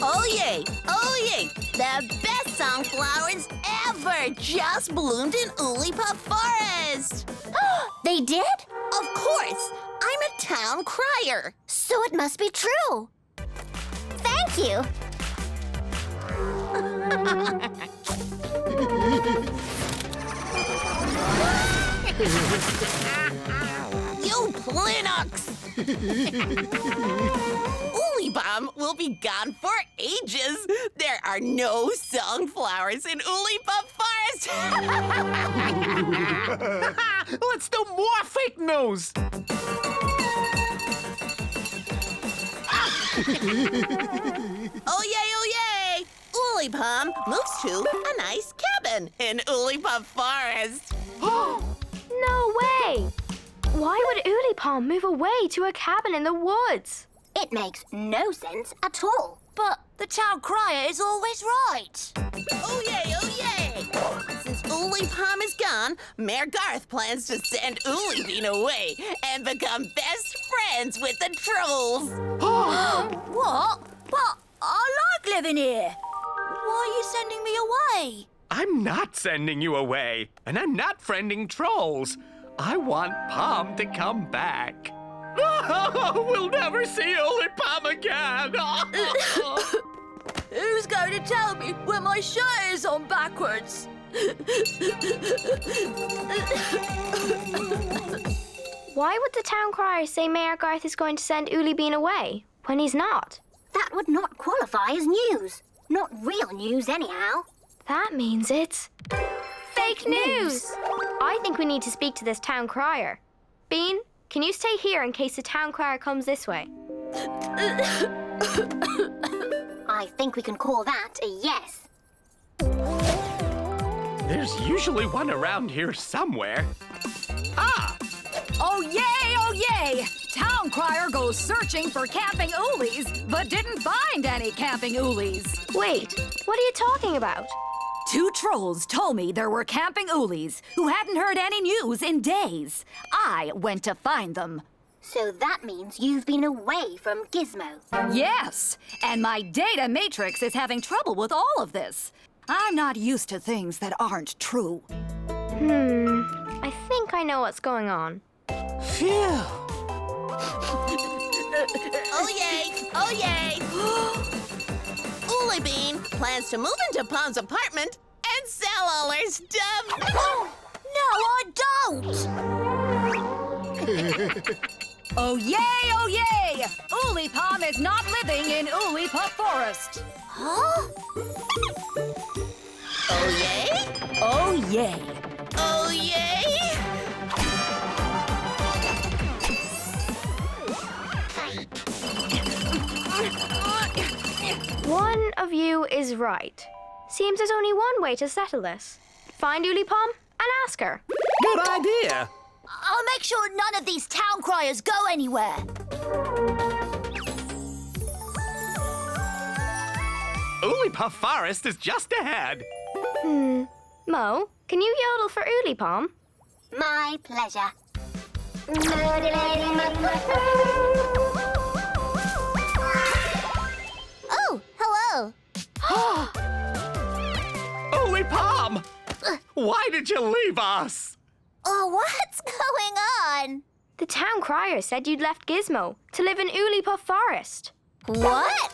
Oh yay! Oh yay! The best sunflowers ever just bloomed in Oolipop Forest! They did? Of course! I'm a town crier! So it must be true. Thank you. You Plinox! Oolibom will be gone for ages. There are no sunflowers in Oolipop Forest. Let's do more fake news. Oh yay, oh yay! Oolipom moves to a nice cabin in Oolipop Forest. No way! Why would Oolipom move away to a cabin in the woods? It makes no sense at all. But the town crier is always right. Oh yay, oh yay! Since Oolipom is gone, Mayor Garth plans to send Ooliebean away and become best friends with the trolls. What? But I like living here. Why are you sending me away? I'm not sending you away, and I'm not friending trolls. I want Pom to come back. We'll never see Oolipom again. Who's going to tell me when my shirt is on backwards? Why would the town crier say Mayor Garth is going to send Ooliebean away when he's not? That would not qualify as news. Not real news, anyhow. That means it's fake news! I think we need to speak to this town crier. Bean, can you stay here in case the town crier comes this way? I think we can call that a yes. There's usually one around here somewhere. Ah! Oh yay! Town crier goes searching for camping Oolies, but didn't find any camping Oolies. Wait, what are you talking about? 2 trolls told me there were camping Oolies who hadn't heard any news in days. I went to find them. So that means you've been away from Gizmo. Yes, and my data matrix is having trouble with all of this. I'm not used to things that aren't true. I think I know what's going on. Phew. Oh yay! Oh yay! Ooliebean plans to move into Pom's apartment and sell all her stuff. No, I don't! Oh yay! Oolipom is not living in Oolipop Forest. Huh? Oh yay! Oh yay! Oh yay! One of you is right. Seems there's only one way to settle this. Find Oolipom and ask her. Good idea. I'll make sure none of these town criers go anywhere. Oolipop Forest is just ahead. Mo, can you yodel for Oolipom? My pleasure. Oh, hello. Oolipom! Why did you leave us? Oh, what's going on? The town crier said you'd left Gizmo to live in Oolipop Forest. What?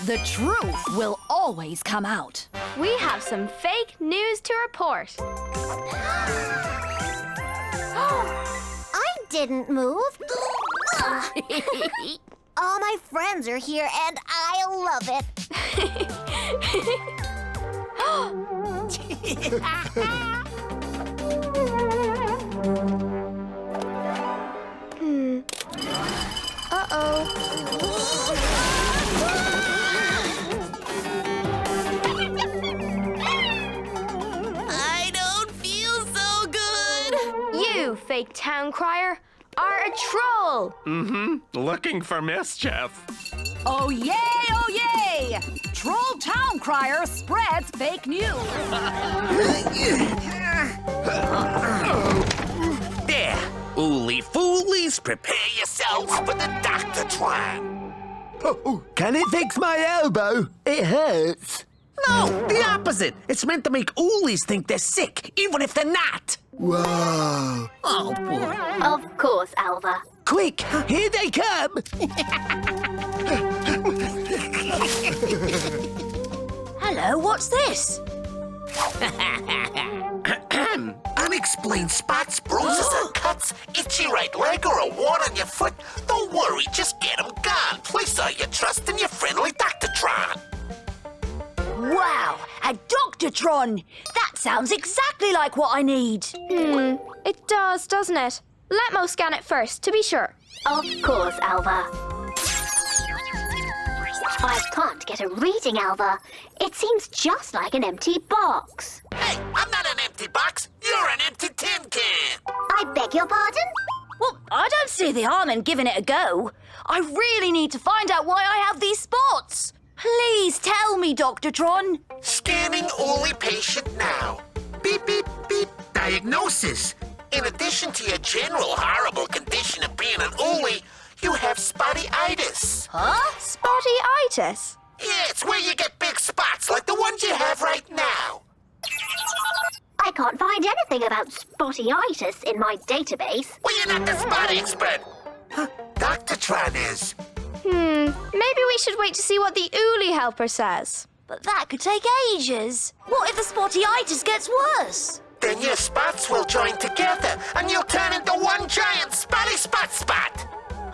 The truth will always come out. We have some fake news to report. I didn't move. All my friends are here and I love it. Uh-oh. I don't feel so good. You, fake town crier, are a troll. Looking for mischief. Oh yay! Troll town crier spreads fake news. There! Ooly fooly Please prepare yourselves for the Doctortron. Can it fix my elbow? It hurts. No, the opposite. It's meant to make Oolies think they're sick, even if they're not. Whoa. Oh, boy. Of course, Alva. Quick, here they come. Hello, what's this? Unexplained spots, bruises, or cuts, itchy right leg, or a wart on your foot? Don't worry, just get them gone. Place all your trust in your friendly Doctortron. Wow, a Doctortron! That sounds exactly like what I need. It does, doesn't it? Let Mo scan it first, to be sure. Of course, Alva. I can't get a reading, Alva. It seems just like an empty box. Hey, I'm not an empty box. You're an empty tin can. I beg your pardon? Well, I don't see the harm in giving it a go. I really need to find out why I have these spots. Please tell me, Doctortron. Scanning Oolie patient now. Beep, beep, beep. Diagnosis. In addition to your general horrible condition of being an Oolie, you have spotty-itis. Huh? Spotty-itis? Yeah, it's where you get big spots like the ones you have right now. I can't find anything about spotty-itis in my database. Well, you're not the spot expert. Doctortron is. Maybe we should wait to see what the Oolie helper says. But that could take ages. What if the spotty-itis gets worse? Then your spots will join together and you'll turn into one giant spotty spot.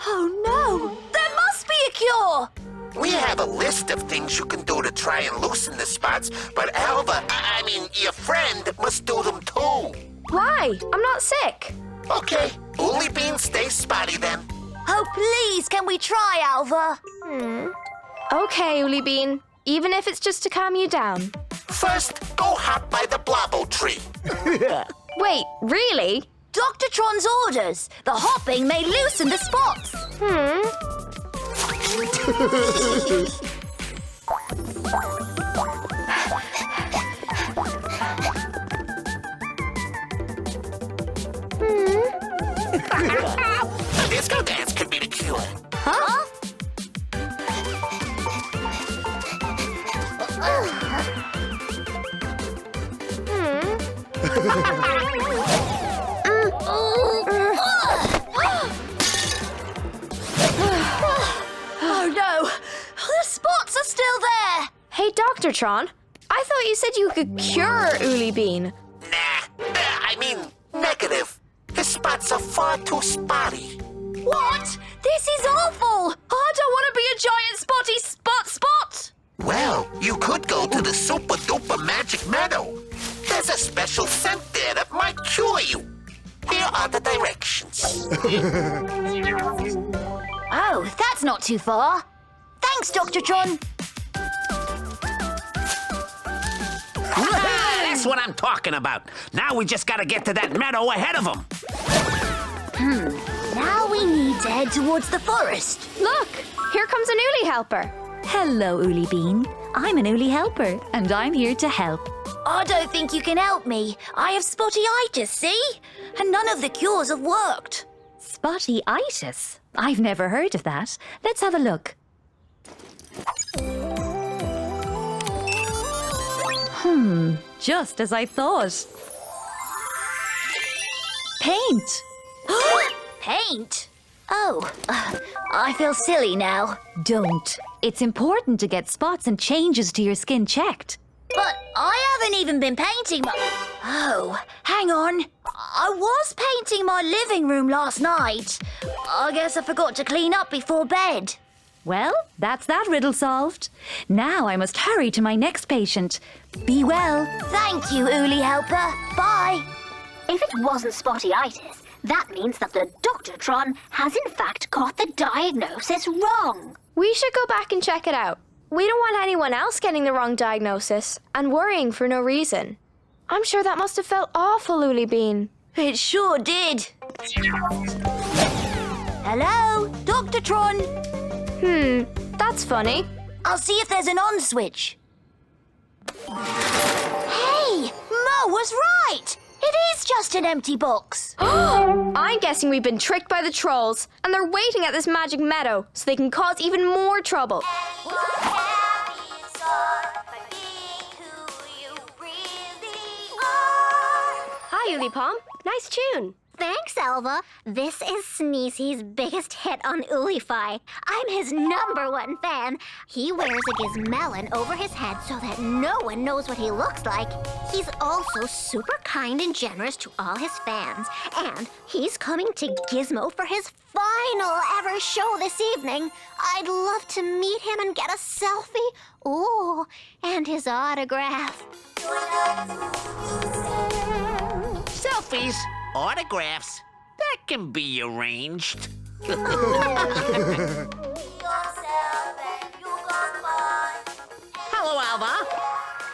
Oh, no. There must be a cure. We have a list of things you can do to try and loosen the spots, but Alva, your friend, must do them too. Why? I'm not sick. Okay, Oolie Bean stays spotty then. Oh, please, can we try, Alva? Okay, Oolie Bean. Even if it's just to calm you down. First, go hop by the blobbo tree. Wait, really? Doctortron's orders. The hopping may loosen the spots. A disco dance could be the cure. Huh? Oh no! The spots are still there! Hey, Doctortron. I thought you said you could cure Oolie Bean. Negative. His spots are far too spotty. What? This is awful! I don't want to be a giant spotty spot! Well, you could go to the super duper magic meadow. There's a special scent there that might cure you. Here are the directions. Oh, that's not too far. Thanks, Doctortron. That's what I'm talking about. Now we just gotta get to that meadow ahead of him. Now we need to head towards the forest. Look, here comes an Oolie helper. Hello, Oolie Bean. I'm an Oolie helper, and I'm here to help. I don't think you can help me. I have spotty-itis, see? And none of the cures have worked. Spotty-itis? I've never heard of that. Let's have a look. Just as I thought. Paint! Paint? Oh, I feel silly now. Don't. It's important to get spots and changes to your skin checked. But I haven't even been painting my... Oh, hang on. I was painting my living room last night. I guess I forgot to clean up before bed. Well, that's that riddle solved. Now I must hurry to my next patient. Be well. Thank you, Oolie helper. Bye. If it wasn't spotty-itis, that means that the Doctortron has in fact got the diagnosis wrong. We should go back and check it out. We don't want anyone else getting the wrong diagnosis and worrying for no reason. I'm sure that must have felt awful, Oolie Bean. It sure did. Hello, Doctortron. That's funny. I'll see if there's an on switch. Hey, Mo was right. It is just an empty box. I'm guessing we've been tricked by the trolls, and they're waiting at this magic meadow so they can cause even more trouble. Hi, Ooli Pom. Nice tune. Thanks, Alva. This is Sneezy's biggest hit on Oolify. I'm his #1 fan. He wears a gizmelon over his head so that no one knows what he looks like. He's also super kind and generous to all his fans. And he's coming to Gizmo for his final ever show this evening. I'd love to meet him and get a selfie. Ooh, and his autograph. Selfies, autographs, that can be arranged. Hello, Alva.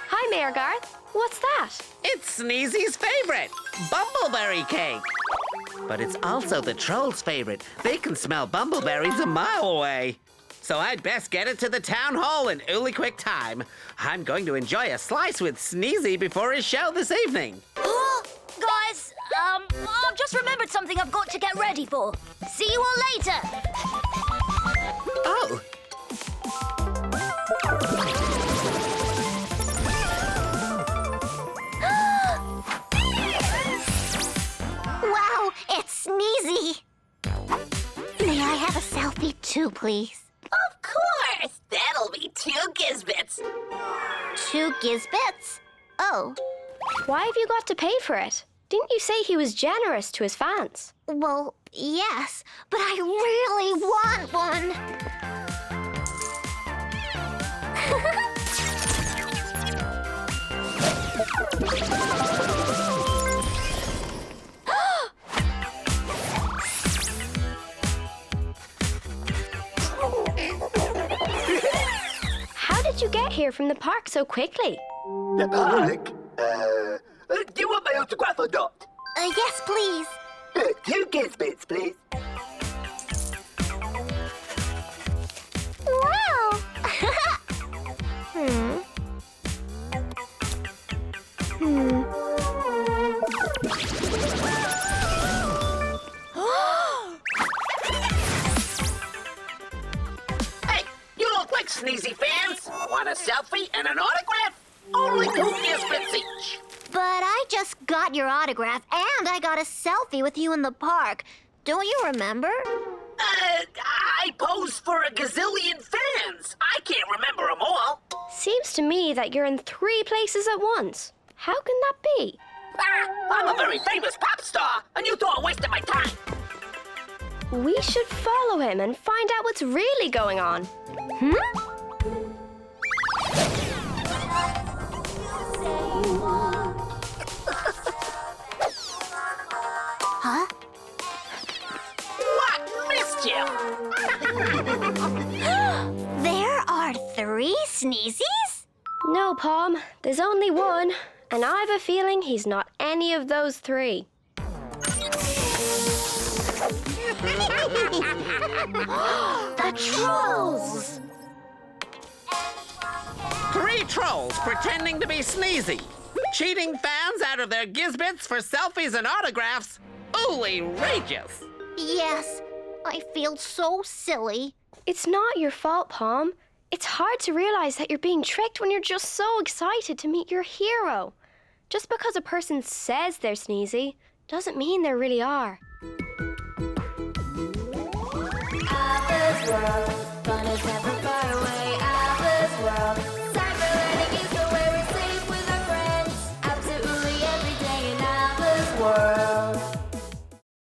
Hi, Mayor Garth. What's that? It's Sneezy's favorite, bumbleberry cake. But it's also the trolls' favorite. They can smell bumbleberries a mile away. So I'd best get it to the town hall in Ooli quick time. I'm going to enjoy a slice with Sneezy before his show this evening. Guys, I've just remembered something I've got to get ready for. See you all later. Oh. Wow, it's Sneezy. May I have a selfie too, please? Of course! That'll be 2 Gizbits. 2 Gizbits? Oh, Why have you got to pay for it? Didn't you say he was generous to his fans? well, yes, but I really want one. How did you get here from the park so quickly? The park? Do you want my autograph or not? Yes, please. 2 Gizbits, please. Wow. Hey, you look like Sneezy fans. Want a selfie and an autograph? Only 2 Gizbits each. But I just got your autograph and I got a selfie with you in the park. Don't you remember? I posed for a gazillion fans. I can't remember them all. Seems to me that you're in 3 places at once. How can that be? I'm a very famous pop star, and you thought I wasted my time. We should follow him and find out what's really going on. Huh? What? Missed you. There are 3 Sneezys? No, Pom. There's only one. And I've a feeling he's not any of those 3. The trolls! 3 trolls pretending to be Sneezy. Cheating fans out of their Gizbits for selfies and autographs. Ooli-rageous. Yes, I feel so silly. It's not your fault, Pom. It's hard to realize that you're being tricked when you're just so excited to meet your hero. Just because a person says they're Sneezy doesn't mean they really are. Alva's world, fun is never